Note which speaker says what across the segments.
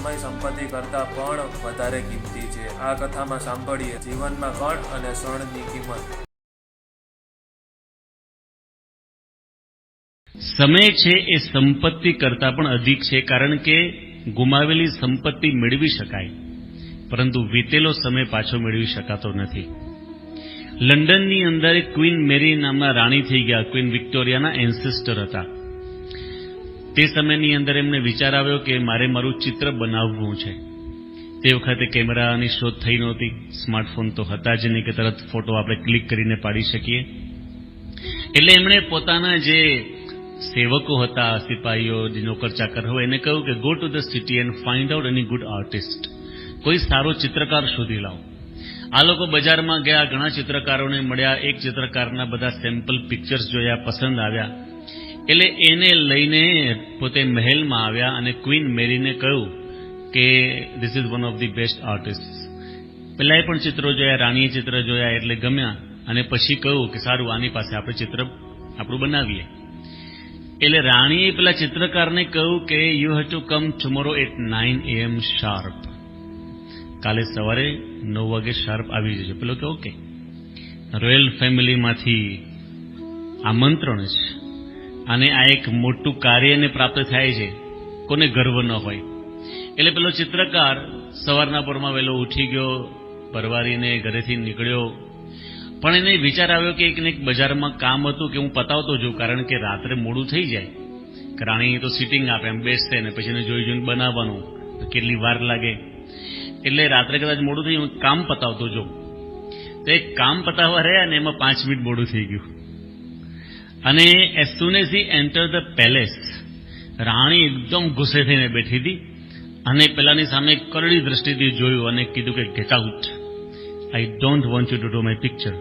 Speaker 1: સમય સંપત્તિ કરતાં પણ વધારે કિંમતી છે. આ કથામાં સાંભળીએ જીવનમાં કણ અને ક્ષણની કિંમત.
Speaker 2: સમય છે એ સંપત્તિ કરતાં પણ અધિક છે, કારણ કે ગુમાવેલી સંપત્તિ મેળવી શકાય, પરંતુ વીતેલો સમય પાછો મેળવી શકાતો નથી. લંડનની અંદર ક્વીન મેરી નામના રાણી થઈ ગયા. ક્વીન વિક્ટોરિયાના એન્સેસ્ટર હતા. તે સમયની અંદર એમને વિચાર આવ્યો કે મારે મારું ચિત્ર બનાવવું છે. તે વખતે કેમેરાની શોધ થઈ નહોતી, સ્માર્ટફોન તો હતા જ નહીં કે તરત ફોટો આપણે ક્લિક કરીને પાડી શકીએ. એટલે એમણે પોતાના જે સેવકો હતા, સિપાહીઓ, જે નોકર ચાકર હોય, એને કહ્યું કે go to the city and find out any good artist. કોઈ સારો ચિત્રકાર શોધી લાવો. આ લોકો બજારમાં ગયા, ઘણા ચિત્રકારોને મળ્યા, એક ચિત્રકારના બધા સેમ્પલ પિક્ચર્સ જોયા, પસંદ આવ્યા. એટલે એને લઈને પોતે મહેલમાં આવ્યા અને ક્વીન મેરીને કહ્યું કે this is one of the best artist. પહેલાં પણ ચિત્રો જોયા, રાણીએ ચિત્ર જોયા એટલે ગમ્યા, અને પછી કહ્યું કે સારું, આની પાસે આપણે ચિત્ર આપણું બનાવીએ. એટલે રાણીએ પેલા ચિત્રકારને કહ્યું કે you have to come tomorrow at 9 AM sharp. કાલે સવારે 9 વાગે શાર્પ આવી જજો. પેલો કે ઓકે. રોયલ ફેમિલીમાંથી આમંત્રણ છે, અને આ એક મોટું કાર્યને પ્રાપ્ત થાય છે, કોને ગર્વ ન હોય. એટલે પેલો ચિત્રકાર સવારના પોરમાં વહેલો ઉઠી ગયો, પરવારીને ઘરેથી નીકળ્યો. પણ એને વિચાર આવ્યો કે એક બજારમાં કામ હતું કે હું પતાવતો જોઉં, કારણ કે રાત્રે મોડું થઈ જાય. રાણી તો સિટિંગ આપે, એમ બેસશે ને પછી એને જોઈ જોઈને બનાવવાનું, કેટલી વાર લાગે. એટલે રાત્રે કદાચ મોડું થઈ, હું કામ પતાવતો જોઉં. તો એક કામ પતાવવા રહ્યા ને એમાં 5 મિનિટ મોડું થઈ ગયું. અને as soon as he enter the palace, રાણી એકદમ ગુસ્સે થઈને બેઠી હતી અને પેલાની સામે કરડી દ્રષ્ટિથી જોયું અને કીધું કે get out, I don't want you to do my picture.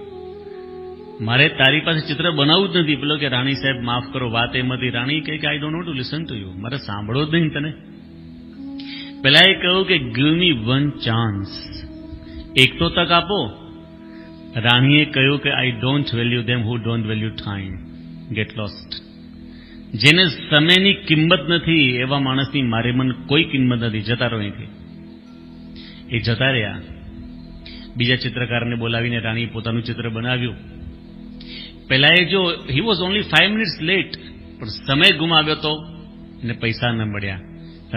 Speaker 2: મારે તારી પાસે ચિત્ર બનાવવું જ નથી. પેલો કે રાણી સાહેબ માફ કરો, વાત એમ હતી. રાણી કહે કે I don't want to listen to you, મારે સાંભળો જ નહીં તને. પેલા એ કહ્યું કે ગીવ મી વન ચાન્સ, એક તો તક આપો. રાણીએ કહ્યું કે I don't value them who don't value time, get lost. જેને સમયની કિંમત નથી એવા માણસની મારે મને કોઈ કિંમત નથી, જતા રહો અહીંથી. એ જતા રહ્યા. બીજા ચિત્રકારને બોલાવીને રાણીએ પોતાનું ચિત્ર બનાવ્યું. પહેલા એ જો he was only 5 minutes late, પણ સમય ગુમાવ્યો તો એને પૈસા ન મળ્યા,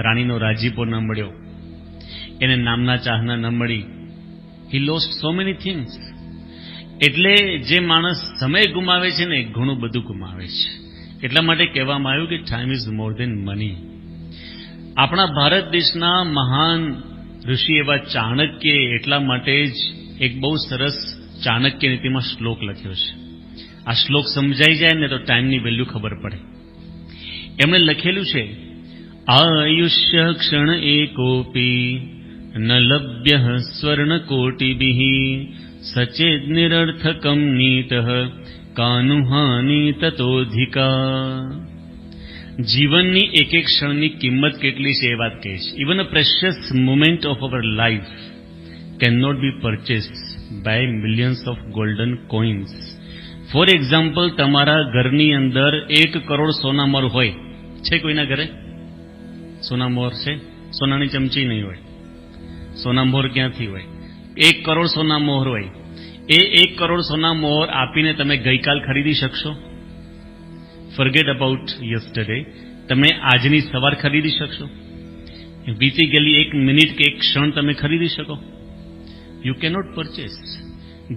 Speaker 2: રાણીનો રાજીપો ન મળ્યો, એને નામના ચાહના ન મળી. હી લોસ્ટ સો મેની થિંગ્સ. એટલે જે માણસ સમય ગુમાવે છે ને, ઘણું બધું ગુમાવે છે. એટલા માટે કહેવામાં આવ્યું કે time is more than money. આપણા ભારત દેશના મહાન ઋષિ એવા ચાણક્ય એટલા માટે જ એક બહુ સરસ ચાણક્ય નીતિમાં શ્લોક લખ્યો છે. આ શ્લોક સમજાઈ જાય ને તો ટાઈમની વેલ્યુ ખબર પડે. એમણે લખેલું છે, આયુષ્ય ક્ષણ એકોપી ન લભ્ય સ્વર્ણ કોટિભિઃ સચેદ નિરર્થકમ નીતઃ કાનુહાની તતોધિકા. જીવનની એક એક ક્ષણની કિંમત કેટલી છે એ વાત કહે છે. Even a precious moment of our life can not be purchase by millions of golden coins. For example, તમારા ઘરની અંદર 1 કરોડ સોનામોર હોય છે. કોઈના ઘરે સોનામોર છે? સોનાની ચમચી નહીં હોય. સોનામોર ક્યાંથી હોય? 1 કરોડ સોનામોર હોય. એ 1 કરોડ સોનામોર આપીને તમે ગઈકાલ ખરીદી શકશો? Forget about yesterday. તમે આજની સવાર ખરીદી શકશો? વીતી ગયેલી 1 મિનિટ કે 1 ક્ષણ તમે ખરીદી શકો? You cannot purchase.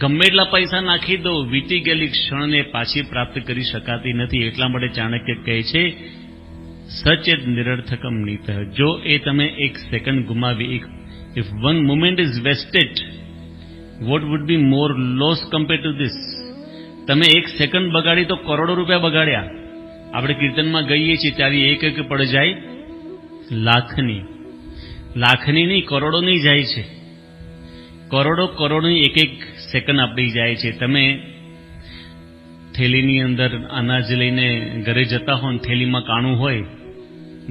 Speaker 2: ગમે એટલા પૈસા નાખી દો, વીતી ગયેલી ક્ષણને પાછી પ્રાપ્ત કરી શકાતી નથી. એટલા માટે ચાણક્ય કહે છે, સચેત નિરર્થકમ નીતઃ. જો એ તમે 1 સેકન્ડ ગુમાવી, if one moment is wasted, what would be more loss compared to this? તમે 1 સેકન્ડ બગાડી તો કરોડો રૂપિયા બગાડ્યા. આપણે કીર્તનમાં ગઈએ છીએ ત્યારે એક પડ જાય લાખની. લાખની નહીં, કરોડોની જાય છે. કરોડોની એક સેકન્ડ આપણી જાય છે. તમે થેલીની અંદર અનાજ લઈને ઘરે જતા હો ને થેલીમાં કાણું હોય,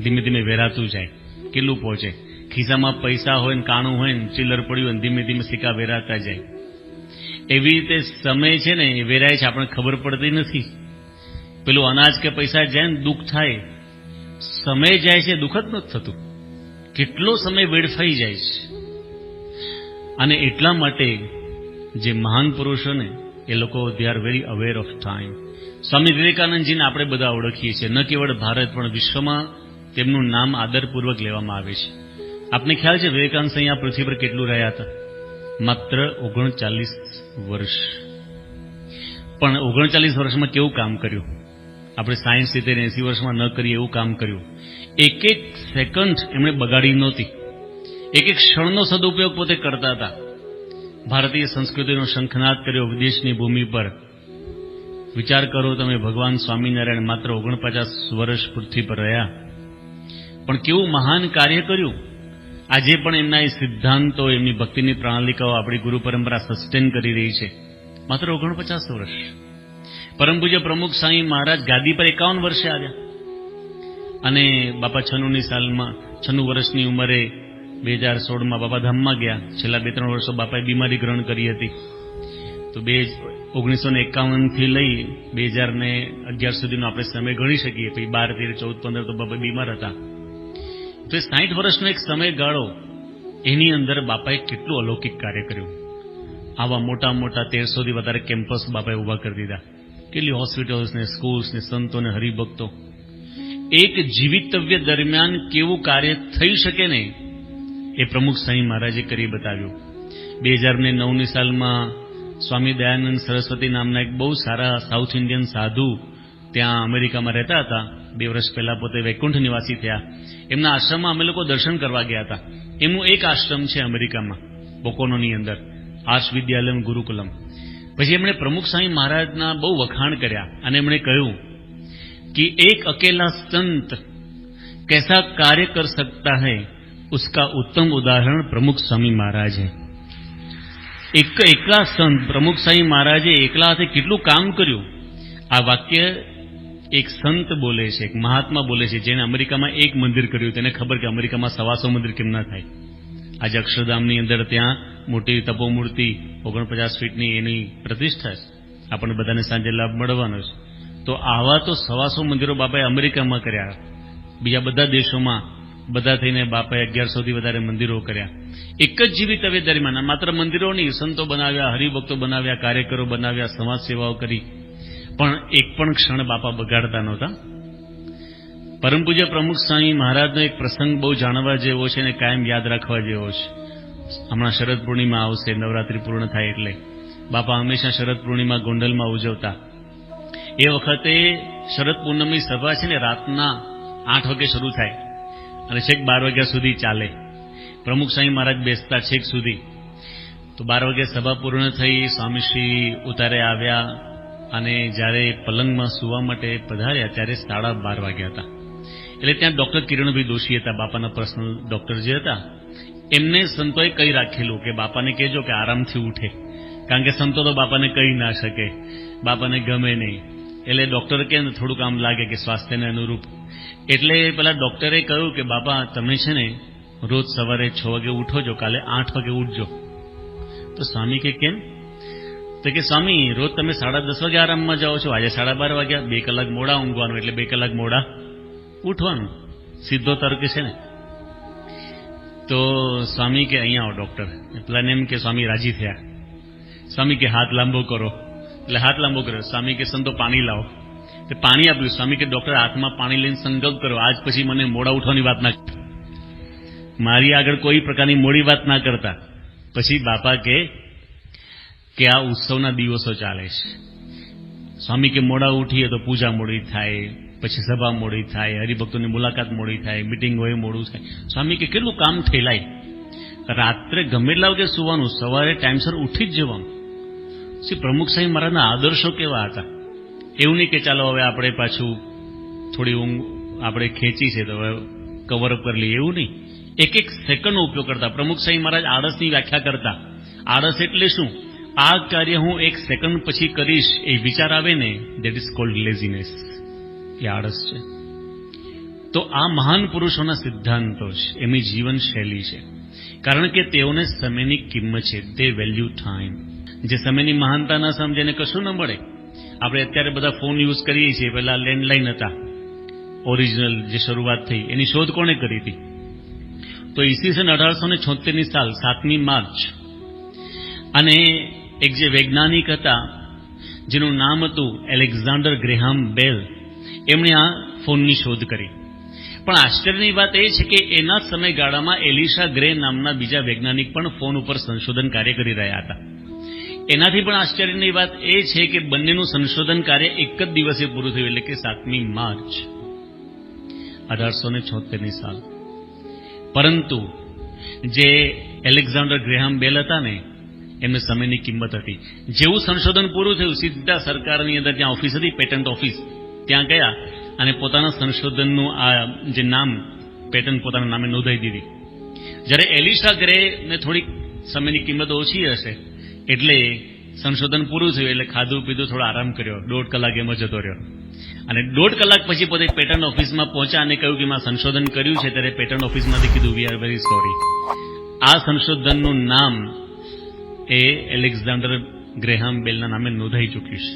Speaker 2: ધીમે ધીમે વેરાતું જાય, કેટલું પહોંચે. ખિસ્સામાં પૈસા હોય ને કાણું હોય ને ચિલ્લર પડ્યું હોય, ધીમે ધીમે સિક્કા વેરાતા જાય. એવી રીતે સમય છે ને એ વેરાય છે, આપણને ખબર પડતી નથી. પેલું અનાજ કે પૈસા જાય ને દુઃખ થાય, સમય જાય છે દુઃખ જ નથી થતું. કેટલો સમય વેડફાઈ જાય છે. અને એટલા માટે જે મહાન પુરુષો ને એ લોકો they are very aware of time. Swami વિવેકાનંદજીને આપણે બધા ઓળખીએ છીએ, ન કેવળ ભારત પણ વિશ્વમાં તેમનું નામ આદરપૂર્વક લેવામાં આવે છે. આપને ખ્યાલ છે વિવેકાનંદ અહીંયા પૃથ્વી પર કેટલું રહ્યા હતા? માત્ર 39 વર્ષ. પણ 39 વર્ષમાં કેવું કામ કર્યું? આપણે 60-70-80 વર્ષમાં ન કરીએ એવું કામ કર્યું. એક એક સેકન્ડ એમણે બગાડી નહોતી. એક એક ક્ષણનો સદુપયોગ પોતે કરતા હતા. ભારતીય સંસ્કૃતિનો શંખનાદ કર્યો વિદેશની ભૂમિ પર. વિચાર કરો તમે, ભગવાન સ્વામિનારાયણ માત્ર 49 વર્ષ પૃથ્વી પર રહ્યા, પણ કેવું મહાન કાર્ય કર્યું. આજે પણ એમના એ સિદ્ધાંતો, એમની ભક્તિની પ્રણાલિકાઓ આપણી ગુરુ પરંપરા સસ્ટેન કરી રહી છે. માત્ર 49 વર્ષ. પરમ પૂજ્ય પ્રમુખ સ્વામી મહારાજ ગાદી પર 51 વર્ષે આવ્યા અને બાપા 96 વર્ષની ઉંમરે 2016માં બાપા ધામમાં ગયા. છેલ્લા 2-3 વર્ષો બાપાએ બીમારી ગ્રહણ કરી હતી. તો 1951 થી લઈ 2011 સુધીનો આપણે સમય ગણી શકીએ. પછી 12, 13, 14, 15 તો બાપા બીમાર હતા. તો એ 60 વર્ષનો એક સમયગાળો, એની અંદર બાપાએ કેટલું અલૌકિક કાર્ય કર્યું. આવા મોટા મોટા 1300થી વધારે કેમ્પસ બાપાએ ઊભા કરી દીધા. કેટલી હોસ્પિટલ્સ ને સ્કૂલ્સ ને સંતો ને હરિભક્તો. એક જીવિતવ્ય દરમિયાન કેવું કાર્ય થઈ શકે ને એ પ્રમુખ સ્વામી મહારાજે કરી બતાવ્યું. 2009ની સાલમાં સ્વામી દયાનંદ સરસ્વતી નામના એક બહુ સારા સાઉથ ઇન્ડિયન સાધુ ત્યાં અમેરિકામાં રહેતા હતા. 2 વર્ષ પહેલા પોતે વૈકુંઠ નિવાસી થયા. એમના આશ્રમમાં અમે લોકો દર્શન કરવા ગયા હતા. એમનું એક આશ્રમ છે અમેરિકામાં, પોકોનોની અંદર, આર્ષ વિદ્યાલય ગુરુકુલમ. પછી એમણે પ્રમુખ સ્વામી મહારાજના બહુ વખાણ કર્યા અને એમણે કહ્યું कि एक अकेला संत कैसा कार्य कर सकता है, उसका उत्तम उदाहरण प्रमुख स्वामी महाराज है. એકલા સંત પ્રમુખ સ્વામી મહારાજે એકલા હાથે કેટલું કામ કર્યું. આ વાક્ય એક સંત બોલે છે, એક મહાત્મા બોલે છે, જેને અમેરિકામાં એક મંદિર કર્યું. તેને ખબર કે અમેરિકામાં 125 મંદિર કેમ ના થાય. આજે અક્ષરધામની અંદર ત્યાં મોટી તપોમૂર્તિ 49 ફીટની એની પ્રતિષ્ઠા છે. આપણને બધાને સાંજે લાભ મળવાનો છે. તો આવા તો 125 મંદિરો બાપાએ અમેરિકામાં કર્યા. બીજા બધા દેશોમાં બધા થઈને બાપાએ 1100થી વધારે મંદિરો કર્યા. એક જ જીવિત અવધિ દરમિયાન માત્ર મંદિરોની સંતો બનાવ્યા, હરિભક્તો બનાવ્યા, કાર્યકરો બનાવ્યા, સમાજ સેવાઓ કરી, પણ એક પણ ક્ષણ બાપા બગાડતા નહોતા. પરમ પૂજ્ય પ્રમુખ સ્વામી મહારાજનો એક પ્રસંગ બહુ જાણવા જેવો છે અને કાયમ યાદ રાખવા જેવો છે. હમણાં શરદ પૂર્ણિમા આવશે, નવરાત્રિ પૂર્ણ થાય એટલે બાપા હંમેશા શરદ પૂર્ણિમા ગોંડલમાં ઉજવતા. એ વખતે શરદ પૂનમની સભા છે ને રાતના 8 વાગે શરૂ થાય અને છેક 12 વાગ્યા સુધી ચાલે. પ્રમુખ સ્વામી મહારાજ બેસતા છેક સુધી. તો 12 વાગે સભા પૂર્ણ થઈ, સ્વામીશ્રી ઉતારે આવ્યા અને જ્યારે પલંગમાં સૂવા માટે પધાર્યા ત્યારે 12:30 વાગ્યા હતા. એટલે ત્યાં ડૉક્ટર કિરણભાઈ દોશી હતા, બાપાના પર્સનલ ડૉક્ટર જે હતા. એમને સંતોએ કહી રાખેલું કે બાપાને કહેજો કે આરામથી ઉઠે, કારણ કે સંતો તો બાપાને કહી ના શકે, બાપાને ગમે નહીં. એટલે ડૉક્ટર કહે ને થોડુંક આમ લાગે કે સ્વાસ્થ્યને અનુરૂપ. એટલે પેલા ડૉક્ટરે કહ્યું કે બાપા તમે છે ને રોજ સવારે 6 વાગે ઉઠો છો, કાલે 8 વાગે ઉઠજો. તો સ્વામી કે કેમ? તો કે સ્વામી રોજ તમે 10:30 વાગે આરામમાં જાઓ છો, આજે 12:30 વાગ્યા, 2 કલાક મોડા ઊંઘવાનું એટલે 2 કલાક મોડા ઉઠવાનું, સીધો તર્ક છે ને. તો સ્વામી કે અહીંયા આવો ડૉક્ટર. પેલાને એમ કે સ્વામી રાજી થયા. સ્વામી કે હાથ લાંબો કરો, એટલે હાથ લાંબો કર્યો. સ્વામી કે સંતો પાણી લાવો, તે પાણી આપ્યું. સ્વામી કે ડૉક્ટર હાથમાં પાણી લઈને સંકલ્પ કરો, આજ પછી મને મોડા ઉઠવાની વાત ના, મારી આગળ કોઈ પ્રકારની મોડી વાત ના કરતા. પછી બાપા કે આ ઉત્સવના દિવસો ચાલે છે. સ્વામી કે મોડા ઉઠીએ તો પૂજા મોડી થાય, પછી સભા મોડી થાય, હરિભક્તોની મુલાકાત મોડી થાય, મિટિંગ હોય મોડું થાય. સ્વામી કે કેટલું કામ થયેલાય. રાત્રે ગમે એટલા વાગે સુવાનું, સવારે ટાઈમસર ઉઠી જ જવાનું. શ્રી પ્રમુખ સ્વામી મહારાજના આદર્શો કેવા હતા. એવું નહીં કે ચાલો હવે આપણે પાછું થોડી ઊંઘ આપણે ખેંચી છે તો હવે કવરઅપ કરી લઈએ, એવું નહીં. એક એક સેકન્ડનો ઉપયોગ કરતા. પ્રમુખ સ્વામી મહારાજ આળસની વ્યાખ્યા કરતા. આળસ એટલે શું? આ કાર્ય હું 1 સેકન્ડ પછી કરીશ એ વિચાર આવે ને, દેટ ઇઝ કોલ્ડ લેઝીનેસ. એ આળસ છે. તો આ મહાન પુરુષોના સિદ્ધાંતો છે, એમની જીવનશૈલી છે. કારણ કે તેઓને સમયની કિંમત છે. દે વેલ્યુ ટાઈમ. જે સમયની મહાનતા ન સમજે એને કશું ન મળે. આપણે અત્યારે બધા ફોન યુઝ કરીએ છીએ, પહેલા લેન્ડલાઇન હતા ઓરિજિનલ જે શરૂઆત થઈ, એની શોધ કોણે કરી હતી? તો ઈસવીસન 1876ની સાલ 7મી માર્ચ, અને એક જે વૈજ્ઞાનિક હતા જેનું નામ હતું એલેક્ઝાન્ડર ગ્રેહામ બેલ, એમણે આ ફોનની શોધ કરી. પણ આશ્ચર્યની વાત એ છે કે એના સમયગાળામાં એલિશા ગ્રે નામના બીજા વૈજ્ઞાનિક પણ ફોન ઉપર સંશોધન કાર્ય કરી રહ્યા હતા. એનાથી પણ આશ્ચર્યની વાત એ છે કે બંનેનું સંશોધન કાર્ય એક જ દિવસે પૂરું થયું, એટલે કે 7મી માર્ચ 1876ની સાલ. પરંતુ જે એલેક્ઝાન્ડર ગ્રેહામ બેલ હતા ને, એમને સમયની કિંમત હતી. જેવું સંશોધન પૂરું થયું, સીધા સરકારની અંદર ત્યાં ઓફિસ હતી, પેટન્ટ ઓફિસ, ત્યાં ગયા અને પોતાના સંશોધનનું આ જે નામ, પેટન્ટ પોતાના નામે નોંધાઈ દીધી. જ્યારે એલિશા ગ્રેને થોડીક સમયની કિંમત ઓછી હશે એટલે સંશોધન પૂરું થયું એટલે ખાધું પીધું, થોડો આરામ કર્યો, 1.5 કલાક એમ જ જતો રહ્યો. અને 1.5 કલાક પછી પોતે પેટન્ટ ઓફિસમાં પહોંચ્યા અને કહ્યું કે મેં સંશોધન કર્યું છે. ત્યારે પેટન્ટ ઓફિસમાંથી કીધું, વી આર વેરી સોરી, આ સંશોધનનું નામ એ એલેક્ઝાન્ડર ગ્રેહામ બેલના નામે નોંધાઈ ચૂક્યું છે.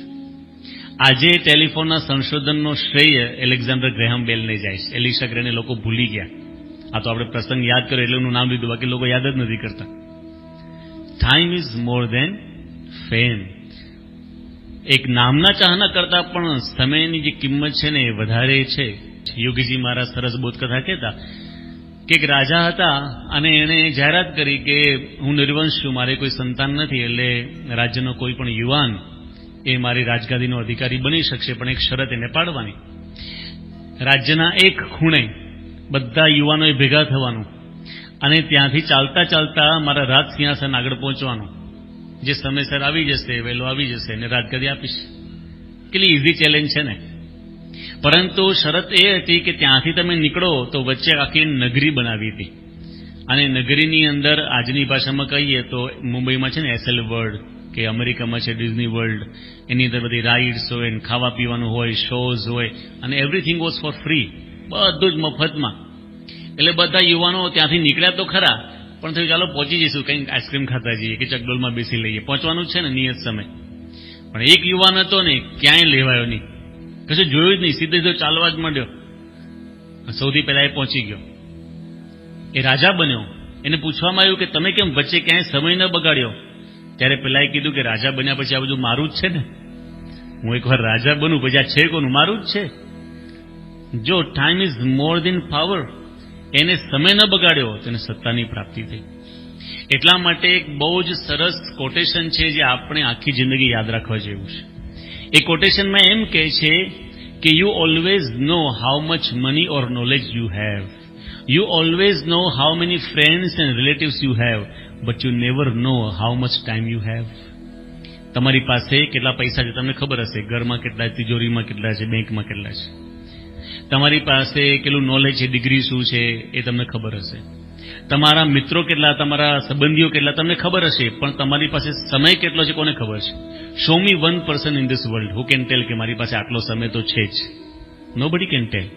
Speaker 2: આજે ટેલિફોનના સંશોધનનો શ્રેય એલેક્ઝાન્ડર ગ્રેહામ બેલને જાય છે. એલિશા ગ્રેને લોકો ભૂલી ગયા. આ તો આપણે પ્રસંગ યાદ કર્યો એટલે એનું નામ લીધું, બાકી લોકો યાદ જ નથી કરતા. Time is more than fame. એક નામના ચાહના કરતા પણ સમયની જે કિંમત છે ને એ વધારે છે. યોગીજી મહારાજ સરસ બોધકથા કહેતા કે એક રાજા હતા અને એણે જાહેરાત કરી કે હું નિર્વંશ છું, મારે કોઈ સંતાન નથી, એટલે રાજ્યનો કોઈ પણ યુવાન એ મારી રાજગાદીનો અધિકારી બની શકશે, પણ એક શરત એને પાડવાની. રાજ્યના એક ખૂણે બધા યુવાનોએ ભેગા થવાનું અને ત્યાંથી ચાલતા ચાલતા મારા રાજ સિંહાસન આગળ પહોંચવાનું. જે સમયસર આવી જશે, વહેલો આવી જશે અને રાજગાદી આપીશ. કેટલી ઇઝી ચેલેન્જ છે ને. પરંતુ શરત એ હતી કે ત્યાંથી તમે નીકળો તો વચ્ચે આખી નગરી બનાવી હતી, અને નગરીની અંદર આજની ભાષામાં કહીએ તો મુંબઈમાં છે ને એસએલ વર્લ્ડ, કે અમેરિકામાં છે ડિઝની વર્લ્ડ, એની અંદર બધી રાઇડ્સ હોય, ખાવા પીવાનું હોય, શોઝ હોય, અને એવરીથિંગ વોઝ ફોર ફ્રી, બધું જ મફતમાં. એટલે બધા યુવાનો ત્યાંથી નીકળ્યા તો ખરા, પણ થયું ચાલો પહોંચી જઈશું, કંઈક આઈસ્ક્રીમ ખાતા જઈએ કે ચકડોલમાં બેસી લઈએ, પહોંચવાનું જ છે ને નિયત સમય. પણ એક યુવાન હતો ને, ક્યાંય લેવાયો નહીં, કશું જોયું જ નહીં, સીધો ચાલવા જ માંડ્યો. સૌથી પહેલા એ પહોંચી ગયો, એ રાજા બન્યો. એને પૂછવામાં આવ્યું કે તમે કેમ વચ્ચે ક્યાંય સમય ન બગાડ્યો? ત્યારે પેલા એ કીધું કે રાજા બન્યા પછી આ બધું મારું જ છે ને, હું એકવાર રાજા બનું પછી આ છે કોનું? મારું જ છે. જો time is more than power, એને સમય ન બગાડ્યો તેને સત્તાની પ્રાપ્તિ થઈ. એટલા માટે એક બહુ જ સરસ કોટેશન છે જે આપણે આખી જિંદગી યાદ રાખવા જેવું છે. એ કોટેશનમાં એમ કહે છે કે you always know how much money or knowledge you have, you always know how many friends and relatives you have, but you never know how much time you have. તમારી પાસે કેટલા પૈસા છે તમને ખબર હશે, ઘરમાં કેટલા, તિજોરીમાં કેટલા છે, બેંકમાં કેટલા છે. તમારી પાસે કેટલું નોલેજ છે, ડિગ્રી શું છે એ તમને ખબર હશે. તમારા મિત્રો કેટલા, તમારા સંબંધીઓ કેટલા તમને ખબર હશે, પણ તમારી પાસે સમય કેટલો છે કોને ખબર છે? Show me one person in this world who can ટેલ કે મારી પાસે આટલો સમય તો છે જ. નોબડી કેન ટેલ.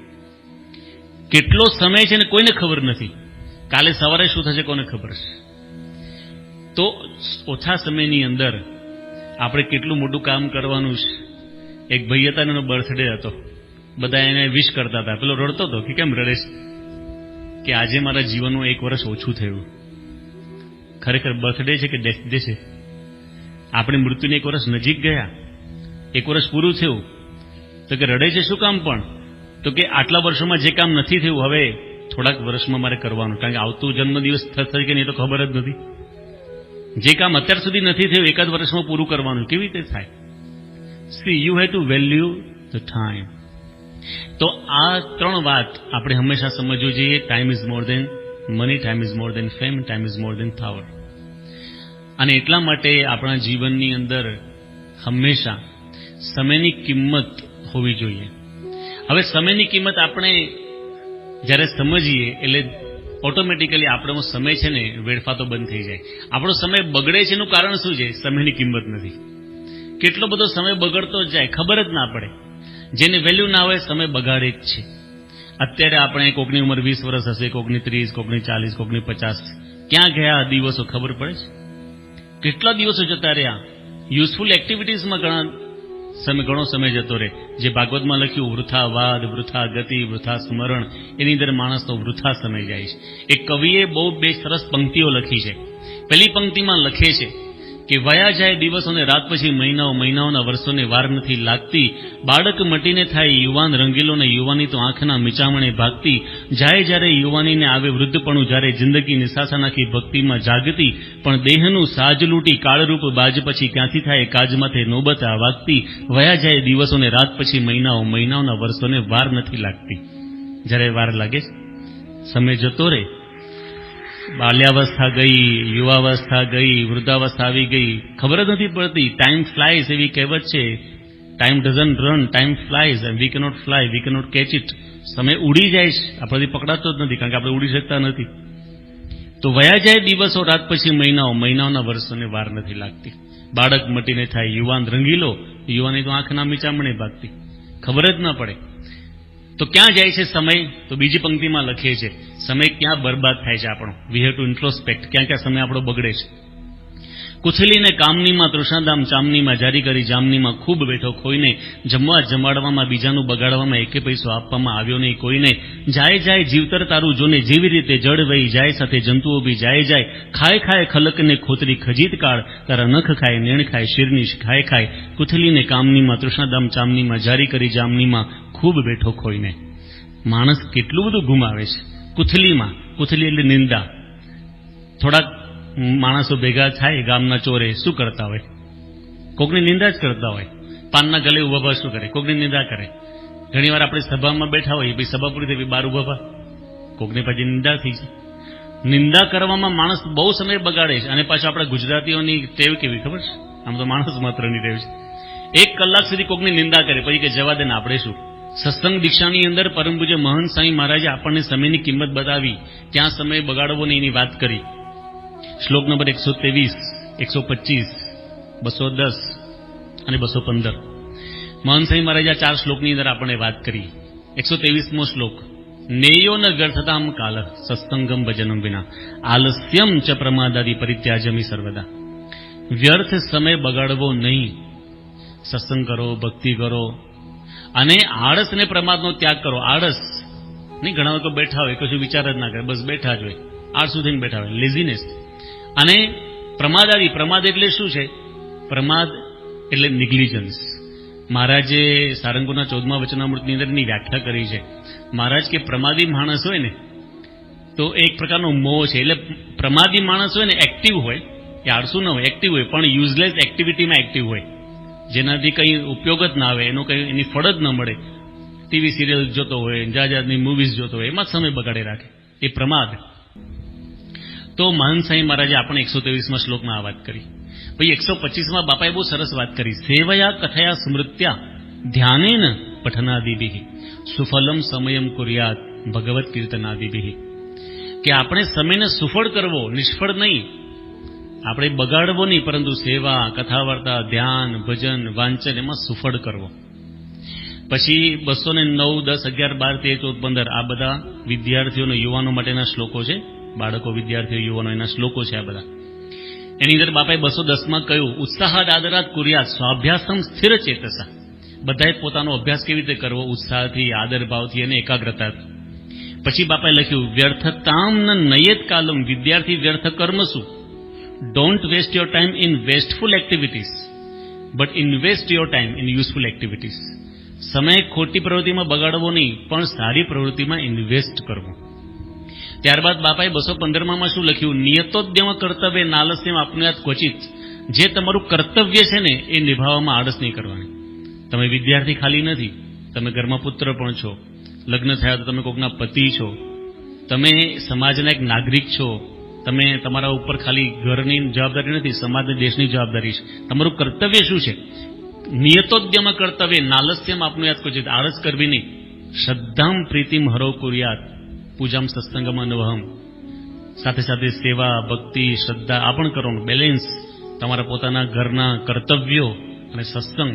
Speaker 2: કેટલો સમય છે ને કોઈને ખબર નથી. કાલે સવારે શું થશે કોને ખબર છે? તો ઓછા સમયની અંદર આપણે કેટલું મોટું કામ કરવાનું છે. એક ભાઈ હતા, એનો બર્થડે હતો, બધા એને વિશ કરતા હતા. પેલો રડતો હતો કે કેમ રડે છે, કે આજે મારા જીવનનું 1 વર્ષ ઓછું થયું. ખરેખર બર્થડે છે કે ડેથ ડે છે? આપણે મૃત્યુને 1 વર્ષ નજીક ગયા, 1 વર્ષ પૂરું થયું, તો કે રડે છે શું કામ? પણ તો કે આટલા વર્ષોમાં જે કામ નથી થયું હવે થોડાક વર્ષમાં મારે કરવાનું, કારણ કે આવતું જન્મદિવસ થશે કે નહીં તો ખબર જ નથી. જે કામ અત્યાર સુધી નથી થયું 1 જ વર્ષમાં પૂરું કરવાનું, કેવી રીતે થાય? See you have to value the time. તો આ 3 વાત આપણે હંમેશા સમજવું જોઈએ. Time is more than money, time is more than fame, time is more than power. અને એટલા માટે આપણા જીવનની અંદર હંમેશા સમયની કિંમત હોવી જોઈએ. હવે સમયની કિંમત આપણે જ્યારે સમજીએ એટલે ઓટોમેટિકલી આપણો સમય છે ને વેડફાતો બંધ થઈ જાય. આપણો સમય બગડે છે એનું કારણ શું છે? સમયની કિંમત નથી. કેટલો બધો સમય બગડતો જ જાય, ખબર જ ના પડે. જેને વેલ્યુ ના હોય સમય બગાડે જ છે. અત્યારે આપણે કોકની ઉંમર 20 વર્ષ હશે, કોકની 30, કોકની 40, કોકની 50. ક્યાં ગયા દિવસો ખબર પડે છે? કેટલા દિવસો જતા રહ્યા. યુઝફુલ એક્ટિવિટીઝમાં ઘણા સમય ઘણો સમય જતો રહે. જે ભાગવતમાં લખ્યું વૃથા વાદ, વૃથા ગતિ, વૃથા સ્મરણ, એની અંદર માણસનો વૃથા સમય જાય છે. એક કવિએ બહુ બે સરસ પંક્તિઓ લખી છે. પહેલી પંક્તિમાં લખે છે કે વયા જાય દિવસો ને રાત પછી મહિનાઓ, મહિનાઓના વર્ષોને વાર નથી લાગતી. બાળક મટીને થાય યુવાન રંગીલો ને યુવાની તો આંખના મીચામણે ભાગતી. જાય જ્યારે યુવાનીને આવે વૃદ્ધપણું, જ્યારે જિંદગી નિશાસા નાખી ભક્તિમાં જાગતી. પણ દેહનું સાજ લૂંટી કાળરૂપ બાજ પછી ક્યાંથી થાય કાજ માથે નોબત આ વાગતી. વયા જાય દિવસો ને રાત પછી મહિનાઓ, મહિનાઓના વર્ષોને વાર નથી લાગતી. જ્યારે વાર લાગે સમય જતો રહે, બાલ્યાવસ્થા ગઈ, યુવાવસ્થા ગઈ, વૃદ્ધાવસ્થા આવી ગઈ, ખબર જ નથી પડતી. ટાઈમ ફ્લાઇઝ એવી કહેવત છે. Time doesn't run, time flies and we cannot fly, V cannot catch it. સમય ઉડી જાય છે, આપણાથી પકડાતો જ નથી, કારણ કે આપણે ઉડી શકતા નથી. તો વયા જાય દિવસો રાત પછી મહિનાઓ, મહિનાઓના વર્ષોને વાર નથી લાગતી. બાળક મટીને થાય યુવાન રંગીલો, યુવાની તો આંખના મીચામણે ભાગતી, ખબર જ ન પડે. તો ક્યાં જાય છે સમય? તો બીજી પંક્તિમાં લખે છે સમય ક્યાં બરબાદ થાય છે આપણો. We have to introspect. ક્યાં ક્યાં સમય આપણો બગડે છે. કુથલીને કામનીમાં, તૃષ્ણાધામ ચામનીમાં, જારી કરી જામનીમાં, ખૂબ બેઠો ખોઈને, જમવા જમાડવામાં, બીજાનું બગાડવામાં, એકે પૈસો આપવામાં આવ્યો નહીં કોઈને. જાય જાય જીવતર તારું જોને, જેવી રીતે જળ વહી જાય સાથે જંતુઓ બી જાય જાય. ખાય ખાય ખલકને ખોતરી ખજીત કાળ, તારા નખ ખાય નેણ ખાય શિરની ખાય ખાય. કુથલીને કામનીમાં, તૃષ્ણાધામ ચામનીમાં, જારી કરી જામનીમાં, ખૂબ બેઠો ખોઈને. માણસ કેટલું બધું ગુમાવે છે કુથલીમાં. કુથલી એટલે નિંદા. થોડાક માણસો ભેગા થાય ગામના ચોરે, શું કરતા હોય? કોકની નિંદા જ કરતા હોય. પાનના ગલે ઉભા શું કરે? કોકની નિંદા કરે. ઘણી વાર આપણે સભામાં બેઠા હોઈએ, ભાઈ સભા પૂરી થઈ, બહાર ઉભા, કોકની પછી નિંદા થઈ છે. નિંદા કરવામાં માણસ બહુ સમય બગાડે છે. અને પાછું આપણા ગુજરાતીઓની ટેવ કેવી ખબર છે? આમ તો માણસ માત્રની ટેવ છે. 1 કલાક સુધી કોકની નિંદા કરે, પછી કે જવા દે ને, આપણે શું. સત્સંગ દીક્ષાની અંદર પરમ પૂજ્ય મહંત સ્વામી મહારાજે આપણને સમયની કિંમત બતાવી, ક્યાં સમય બગાડવો નહીં એની વાત કરી. શ્લોક નંબર 123, 125, 210 અને 215. મહંત સ્વામી મહારાજે આ 4 શ્લોકની અંદર આપણને વાત કરી. 123મો શ્લોક, નેયો ન વ્યર્થતામ કાલ સત્સંગમ ભજનમ વિના આલસ્યમ ચ પ્રમાદાદિ પરિત્યાજમી સર્વદા. વ્યર્થ સમય બગાડવો નહીં. સત્સંગ કરો, ભક્તિ કરો, અને આળસ અને પ્રમાદનો ત્યાગ કરો. આળસ નહીં, ઘણા લોકો બેઠા હોય, કશું વિચાર જ ના કરે, બસ બેઠા જ હોય, આળસુ થઈને બેઠા હોય, લેઝીનેસ. અને પ્રમાદાદી, પ્રમાદ એટલે શું છે? પ્રમાદ એટલે નિગ્લિજન્સ. મહારાજે સારંગપુરના 14મા વચનામૃતની અંદર એની વ્યાખ્યા કરી છે. મહારાજ કે પ્રમાદી માણસ હોય ને તો એક પ્રકારનો મોહ છે. એટલે પ્રમાદી માણસ હોય ને એક્ટિવ હોય, એ આળસુ ન હોય, એક્ટિવ હોય, પણ યુઝલેસ એક્ટિવિટીમાં એક્ટિવ હોય, જેનાથી કંઈ ઉપયોગ જ ના આવે, એનો કંઈ એની ફળ જ ન મળે. ટીવી સિરિયલ જોતો હોય, જાતની મૂવીઝ જોતો હોય, એમાં જ સમય બગાડે રાખે, એ પ્રમાદ. તો મહંત સ્વામી મહારાજે આપણે 123મા શ્લોકમાં આ વાત કરી. પછી 125માં બાપાએ બહુ સરસ વાત કરી. સેવયા કથયા સ્મૃત્યા ધ્યાનેન પઠનાદિભિ સુફલમ સમયમ કુર્યાત ભગવત કીર્તનાદિભિ. કે આપણે સમયને સુફળ કરવો, નિષ્ફળ નહીં. આપણે બગાડવો નહીં, પરંતુ સેવા, કથા વાર્તા, ધ્યાન, ભજન, વાંચન એમાં સુફળ કરવો. પછી 209, 10, 11, 12, 13, 14, 15 આ બધા વિદ્યાર્થીઓને, યુવાનો માટેના શ્લોકો છે. બાળકો, વિદ્યાર્થીઓ, યુવાનો એના શ્લોકો છે આ બધા. એની અંદર બાપાએ 210માં કહ્યું, ઉત્સાહાદ આદરાત કુર્યાત સ્વાભ્યાસમ સ્થિર ચેતસા. બધાએ પોતાનો અભ્યાસ કેવી રીતે કરવો? ઉત્સાહથી, આદર ભાવથી અને એકાગ્રતાથી. પછી બાપાએ લખ્યું, વ્યર્થતામ ન નયેત કાલમ. વિદ્યાર્થી વ્યર્થ કર્મ શું? Don't waste your time in wasteful activities, but invest your time in useful activities. સમય ખોટી પ્રવૃત્તિમાં બગાડવો નહીં, પણ સારી પ્રવૃત્તિમાં ઇન્વેસ્ટ કરવો. ત્યારબાદ બાપાએ 215માં શું લખ્યું? નિયતોદ્યમ કર્તવ્ય નાલસ્યમ આપનુયાત ક્વચિત. જે તમારું કર્તવ્ય છે ને એ નિભાવવામાં આળસ નહીં કરવાની. તમે વિદ્યાર્થી ખાલી નથી, તમે ઘરમાં પુત્ર પણ છો, લગ્ન થયા તો તમે કોકના પતિ છો, તમે સમાજના એક નાગરિક છો. તમે તમારા ઉપર ખાલી ઘરની જવાબદારી નથી, સમાજની, દેશની જવાબદારી છે. તમારું કર્તવ્ય શું છે? નિયતોદ્યમ કર્તવ્ય નાલસ્યમ આપનુયાત ક્વચિત. આળસ કરવી નહીં. શ્રદ્ધામ પ્રીતિમ હરો કુર્યાત પૂજામ સત્સંગમ અનવહમ. સાથે સાથે સેવા, ભક્તિ, શ્રદ્ધા આ પણ કરવાનું, બેલેન્સ. તમારા પોતાના ઘરના કર્તવ્યો અને સત્સંગ.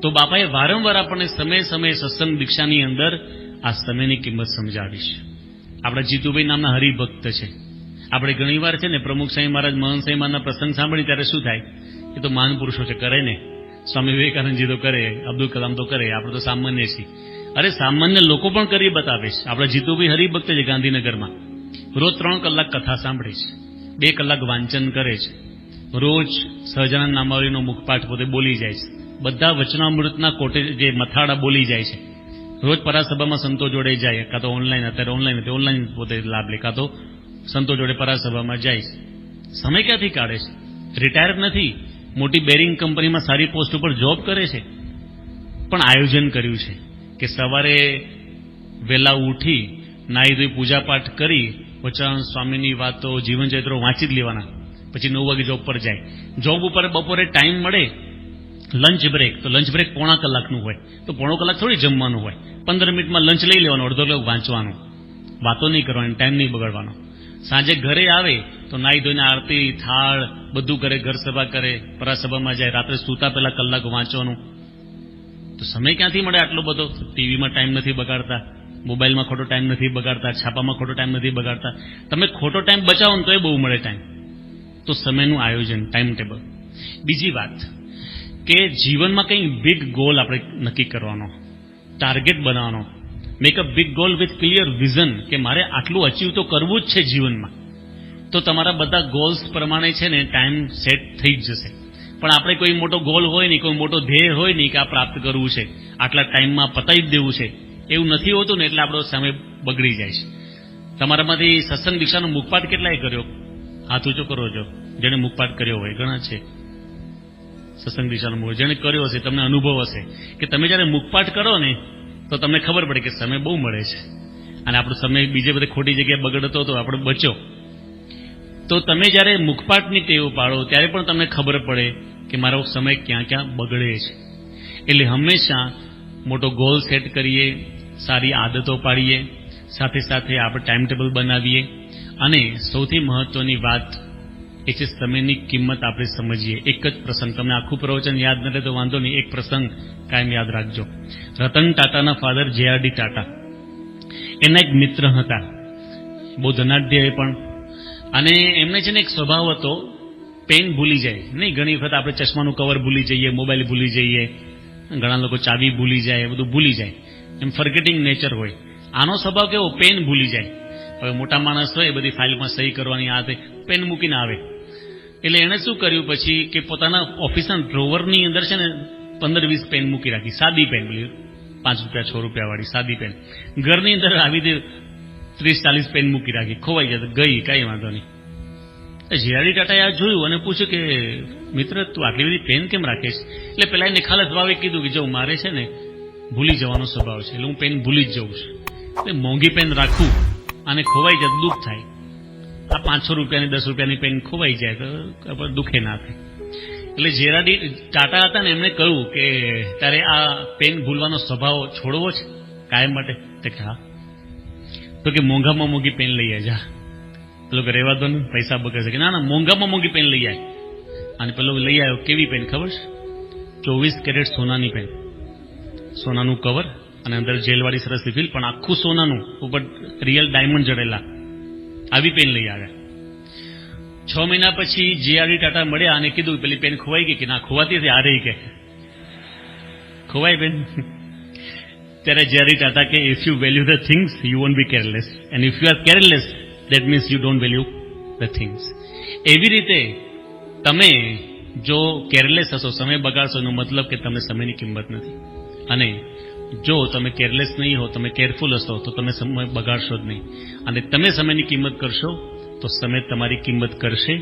Speaker 2: તો બાપાએ વારંવાર આપણને સમય સમયે સત્સંગ દીક્ષાની અંદર આ સમયની કિંમત સમજાવી છે. આપણા જીતુભાઈ નામના હરિભક્ત છે. આપણે ઘણીવાર છે ને પ્રમુખ સ્વામી મહારાજ, મહંત સ્વામી મહારાજના પ્રસંગ સાંભળી ત્યારે શું થાય? એ તો મહાન પુરુષો છે, કરે ને. સ્વામી વિવેકાનંદજી તો કરે, અબ્દુલ કલામ તો કરે, આપણે તો સામાન્ય છીએ. અરે સામાન્ય લોકો પણ કરી બતાવે છે. આપણે જીતુભાઈ હરિભક્ત છે ગાંધીનગરમાં, રોજ 3 કલાક કથા સાંભળે છે, 2 કલાક વાંચન કરે છે, રોજ સહજાનંદ નામાવલીનો મુખપાઠ પોતે બોલી જાય છે, બધા વચનામૃતના કોટે જે મથાળા બોલી જાય છે, રોજ પરાસભામાં સંતો જોડે જાય, કાં તો ઓનલાઈન, અત્યારે ઓનલાઈન પોતે લાભ લે, કાં તો સંતો જોડે પરાસભામાં જાય છે. સમય ક્યાંથી કાઢે છે? રિટાયર નથી, મોટી બેરિંગ કંપનીમાં સારી પોસ્ટ ઉપર જોબ કરે છે, પણ આયોજન કર્યું છે કે સવારે વહેલા ઉઠી નાહી ધોઈ પૂજાપાઠ કરી વચન સ્વામીની વાતો જીવનચરિત્રો વાંચી જ લેવાના, પછી 9 વાગે જોબ પર જાય. જોબ ઉપર બપોરે ટાઈમ મળે લંચ બ્રેક, તો લંચ બ્રેક 1/4 કલાકનું હોય, તો 1/4 કલાક થોડી જમવાનું હોય, 15 મિનિટમાં લંચ લઈ લેવાનું, અડધો કલાક વાંચવાનું, વાતો નહીં કરવાની, ટાઈમ નહીં બગાડવાનો. સાંજે ઘરે આવે તો નાહી ધોઈને આરતી થાળ બધું કરે, ઘર સભા કરે, પરાસભામાં જાય, રાત્રે સૂતા પહેલા કલાક વાંચવાનું. તો સમય ક્યાંથી મળે આટલો બધો? ટીવીમાં ટાઈમ નથી બગાડતા, મોબાઈલમાં ખોટો ટાઈમ નથી બગાડતા, છાપામાં ખોટો ટાઈમ નથી બગાડતા. તમે ખોટો ટાઈમ બચાવો ને તો એ બહુ મળે ટાઈમ. તો સમયનું આયોજન, ટાઈમ ટેબલ. બીજી વાત કે જીવનમાં કંઈ બિગ ગોલ આપણે નક્કી કરવાનો, ટાર્ગેટ બનાવવાનો. Make a big goal with clear vision કે મારે આટલું અચીવ તો કરવું જ છે જીવનમાં. તો તમારા બધા ગોલ્સ પ્રમાણે છે ને ટાઈમ સેટ થઈ જ જશે. પણ આપણે કોઈ મોટો ગોલ હોય નહીં, કોઈ મોટો ધ્યેય હોય નહીં કે આ પ્રાપ્ત કરવું છે, આટલા ટાઈમમાં પતાવી જ દેવું છે, એવું નથી હોતું ને, એટલે આપણો સમય બગડી જાય છે. તમારામાંથી સત્સંગ દીક્ષાનો મુખપાઠ કેટલાય કર્યો? હાથ ઊંચો કરો છો જેણે મુખપાઠ કર્યો હોય, ઘણા છે. સત્સંગ દીક્ષાનો મુખ જેણે કર્યો હશે તમને અનુભવ હશે કે તમે જ્યારે મુખપાઠ કરો ને તો તમને ખબર પડે કે સમય બહુ મળે છે અને આપણો સમય બીજે બધે ખોટી જગ્યાએ બગડતો હતો, આપણે બચ્યો. તો તમે જ્યારે મુખપાઠની ટેવ પાડો ત્યારે પણ તમને ખબર પડે કે મારો સમય ક્યાં ક્યાં બગડે છે. એટલે હંમેશા મોટો ગોલ સેટ કરીએ, સારી આદતો પાડીએ, સાથે સાથે આપણે ટાઈમ ટેબલ બનાવીએ, અને સૌથી મહત્વની વાત એ છે સમયની કિંમત આપણે સમજીએ. એક જ પ્રસંગ, તમને આખું પ્રવચન યાદ ન રહે તો વાંધો નહીં, એક પ્રસંગ કાયમ યાદ રાખજો. રતન ટાટાના ફાધર JRD ટાટા, એના એક મિત્ર હતા, બહુ ધનાઢ્ય પણ, અને એમને છે ને એક સ્વભાવ હતો, પેન ભૂલી જાય નહીં. ઘણી વખત આપણે ચશ્માનું કવર ભૂલી જઈએ, મોબાઈલ ભૂલી જઈએ, ઘણા લોકો ચાવી ભૂલી જાય, બધું ભૂલી જાય, એમ ફર્ગેટિંગ નેચર હોય. આનો સ્વભાવ કેવો? પેન ભૂલી જાય. હવે મોટા માણસ હોય, બધી ફાઇલમાં સહી કરવાની આ તે, પેન મૂકીને આવે. એટલે એણે શું કર્યું પછી કે પોતાના ઓફિસના ડ્રોવરની અંદર છે ને 15-20 પેન મૂકી રાખી, સાદી પેન, ₹5 ₹6 વાળી સાદી પેન. ઘરની અંદર આવી દે 30-40 પેન મૂકી રાખી, ખોવાઈ જાય તો ગઈ, કાંઈ વાંધો નહીં. JRD ટાટાએ આ જોયું અને પૂછ્યું કે મિત્ર તું આટલી બધી પેન કેમ રાખે છે? એટલે પેલા એને ખાલસ ભાવે કીધું કે જો મારે છે ને ભૂલી જવાનો સ્વભાવ છે, એટલે હું પેન ભૂલી જ જઉં છું. એટલે મોંઘી પેન રાખું અને ખોવાઈ જાય દુઃખ થાય. આ ₹500 10 રૂપિયાની પેન ખોવાઈ જાય તો દુઃખે ના થાય. એટલે JRD ટાટા હતા ને, એમણે કહ્યું કે તારે આ પેન ભૂલવાનો સ્વભાવ છોડવો છે કાયમ માટે? તે હા. તો કે મોંઘામાં મોંઘી પેન લઈ આવે જા. પેલો કે રહેવા દો ને, પૈસા બગડશે. કે ના ના, મોંઘામાં મોંઘી પેન લઈ આવે. અને પેલો લઈ આવ્યો, કેવી પેન ખબર છે? 24 કેરેટ સોનાની પેન, સોનાનું કવર અને અંદર જેલવાળી સરસ રિફિલ, પણ આખું સોનાનું, ઉપર રિયલ ડાયમંડ જડેલા, આવી પેન લઈ આવ્યા. 6 મહિના પછી JRD ટાટા મળ્યા અને કીધું પેલી પેન ખોવાઈ ગઈ? કે ના, ખોવાતી હતી, આ રહી કે ખોવાઈ પેન. ત્યારે JRD ટાટા કે if you value the things you won't be careless, and if you are careless that means you don't value the things. એવી રીતે તમે જો કેરલેસ હશો, સમય બગાડશો, એનો મતલબ કે તમને સમયની કિંમત નથી. અને જો તમે કેરલેસ નહીં હો, તમે કેરફુલ હશો, તો તમે સમય બગાડશો જ નહીં. અને તમે સમયની કિંમત કરશો તો સમય તમારી કિંમત કરશે.